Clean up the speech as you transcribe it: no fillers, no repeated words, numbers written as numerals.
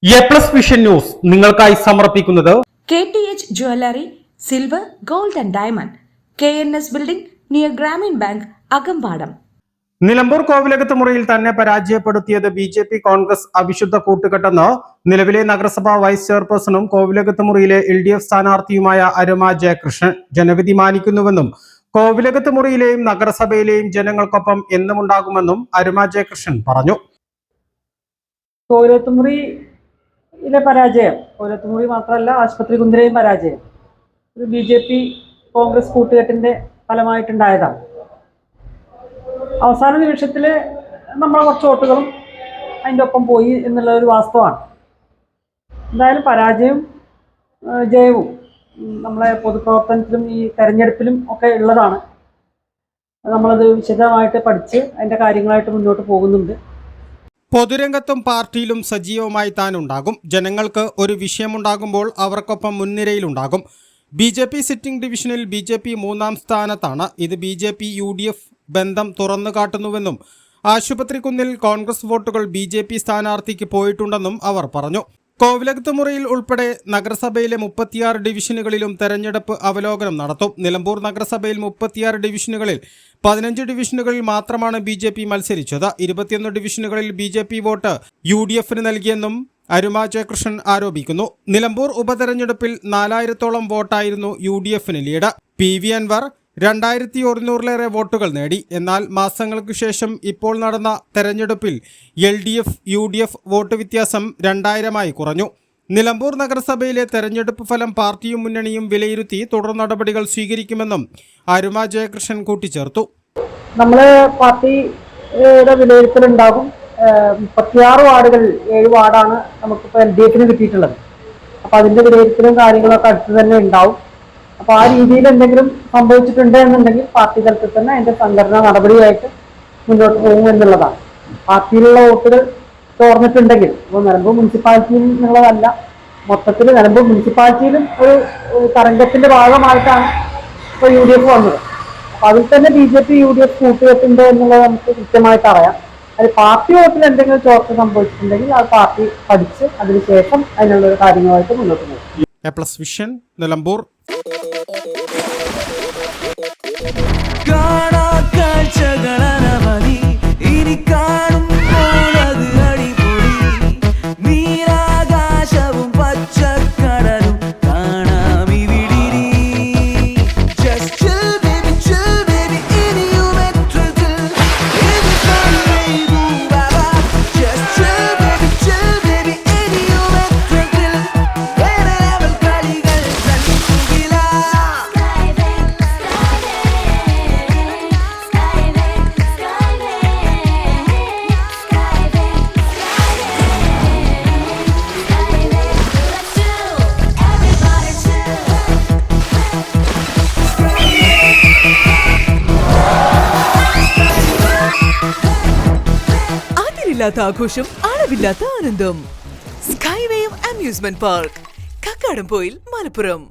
A+ vision news നിങ്ങൾക്കായി സമർപ്പിക്കുന്നത് KTH jewellery, silver, gold and diamond, KNS building near Grameen bank, Akampadam. Nilambur കോവിലകത്ത് മുറിയിൽ തന്നെ പരാജയപ്പെടുത്തിയത് BJP കോൺഗ്രസ് അവിശുദ്ധ കൂട്ടുകെട്ടെന്ന് നിലവിലെ നഗരസഭാ വൈസ് ചെയർപേഴ്സണും കോവിലകത്ത് മുറിയിലെ LDF സ്ഥാനാർത്ഥിയുമായ അരുമ ജയകൃഷ്ണൻ ജനവിധി മാനിക്കുന്നുവെന്നും കോവിലകത്ത് മുറിയിലെയും നഗരസഭയിലെയും ജനങ്ങൾക്കൊപ്പം എന്നും ഉണ്ടാകുമെന്നും അരുമ ജയകൃഷ്ണൻ പറഞ്ഞു. പരാജയം കോവിലത്തുമുറി മാത്രമല്ല, ആശുപത്രി കുന്തിരയും പരാജയം ഒരു BJP കോൺഗ്രസ് കൂട്ടുകെട്ടിന്റെ ഫലമായിട്ടുണ്ടായതാണ്. അവസാന നിമിഷത്തിൽ നമ്മളെ കുറച്ച് വോട്ടുകളും അതിൻ്റെ ഒപ്പം പോയി എന്നുള്ള ഒരു വാസ്തവമാണ്. എന്തായാലും പരാജയവും ജയവും നമ്മളെ പൊതുപ്രവർത്തനത്തിലും ഈ തെരഞ്ഞെടുപ്പിലും ഒക്കെ ഉള്ളതാണ്. നമ്മളത് വിശദമായിട്ട് പഠിച്ച് അതിൻ്റെ കാര്യങ്ങളായിട്ട് മുന്നോട്ട് പോകുന്നുണ്ട്. പൊതുരംഗത്തും പാർട്ടിയിലും സജീവമായി താൻ ഉണ്ടാകും. ജനങ്ങൾക്ക് ഒരു വിഷയമുണ്ടാകുമ്പോൾ അവർക്കൊപ്പം മുൻനിരയിലുണ്ടാകും. BJP സിറ്റിംഗ് ഡിവിഷനിൽ BJP 3-ാം സ്ഥാനത്താണ്. ഇത് BJP UDF ബന്ധം തുറന്നു കാട്ടുന്നുവെന്നും ആശുപത്രിക്കുന്നിൽ കോൺഗ്രസ് വോട്ടുകൾ BJP സ്ഥാനാർത്ഥിക്ക് പോയിട്ടുണ്ടെന്നും അവർ പറഞ്ഞു. കോവിലകത്ത് മുറിയിൽ ഉൾപ്പെടെ നഗരസഭയിലെ 36 ഡിവിഷനുകളിലും തെരഞ്ഞെടുപ്പ് അവലോകനം നടത്തും. നിലമ്പൂർ നഗരസഭയിൽ 36 ഡിവിഷനുകളിൽ 15 ഡിവിഷനുകളിൽ മാത്രമാണ് BJP മത്സരിച്ചത്. 21 ഡിവിഷനുകളിൽ BJP വോട്ട് UDFന് നൽകിയെന്നും അരുമ ജയകൃഷ്ണൻ ആരോപിക്കുന്നു. നിലമ്പൂർ ഉപതെരഞ്ഞെടുപ്പിൽ 4000-ഓളം വോട്ടായിരുന്നു UDFന് ലീഡ്. PV അൻവർ 2100-ലേറെ വോട്ടുകൾ നേടി. എന്നാൽ മാസങ്ങൾക്ക് ശേഷം ഇപ്പോൾ നടന്ന തെരഞ്ഞെടുപ്പിൽ LDF UDF വോട്ട് വ്യത്യാസം 2000-ആയി കുറഞ്ഞു. നിലമ്പൂർ നഗരസഭയിലെ തെരഞ്ഞെടുപ്പ് ഫലം പാർട്ടിയും മുന്നണിയും വിലയിരുത്തി തുടർ നടപടികൾ സ്വീകരിക്കുമെന്നും അരുമ ജയകൃഷ്ണൻ കൂട്ടിച്ചേർത്തു. നമ്മള് പാർട്ടിയുടെ വിലയിരുത്തലുണ്ടാകും. 36 വാർഡുകളിൽ 7 വാർഡാണ് നമുക്കിപ്പോൾ LDFന് കിട്ടിയിട്ടുള്ളത്. അപ്പൊ അതിന്റെ വിലയിരുത്തലും കാര്യങ്ങളൊക്കെ അടുത്ത് തന്നെ ഉണ്ടാവും. അപ്പൊ ആ രീതിയിൽ എന്തെങ്കിലും സംഭവിച്ചിട്ടുണ്ട് എന്നുണ്ടെങ്കിൽ പാർട്ടി തലത്തിൽ തന്നെ അതിന്റെ സംഘടനാ നടപടിയായിട്ട് മുന്നോട്ട് പോകും എന്നുള്ളതാണ്. പാർട്ടിയിലുള്ള വോട്ടുകൾ ചോർന്നിട്ടുണ്ടെങ്കിൽ, ഇപ്പോൾ നിലമ്പൂർ മുനിസിപ്പാലിറ്റിയിൽ നിന്നുള്ളതല്ല, മൊത്തത്തിൽ നിലമ്പൂർ മുനിസിപ്പാലിറ്റിയിലും ഒരു തരംഗത്തിന്റെ ഭാഗമായിട്ടാണ് ഇപ്പോൾ UDF വന്നത്. അപ്പൊ അതിൽ തന്നെ BJP UDF കൂട്ടുകെട്ടുണ്ട് എന്നുള്ളത് നമുക്ക് കൃത്യമായിട്ട് അറിയാം. അത് പാർട്ടി വോട്ടിൽ എന്തെങ്കിലും ചോർച്ച സംഭവിച്ചിട്ടുണ്ടെങ്കിൽ അത് പാർട്ടി പഠിച്ച് അതിനുശേഷം അതിനുള്ള കാര്യങ്ങളുമായിട്ട് മുന്നോട്ട് പോകും. A+ vision Nilambur. ആഘോഷം, അളവില്ലാത്ത ആനന്ദം. Skywave amusement park, Kakkadampoyil, Malappuram.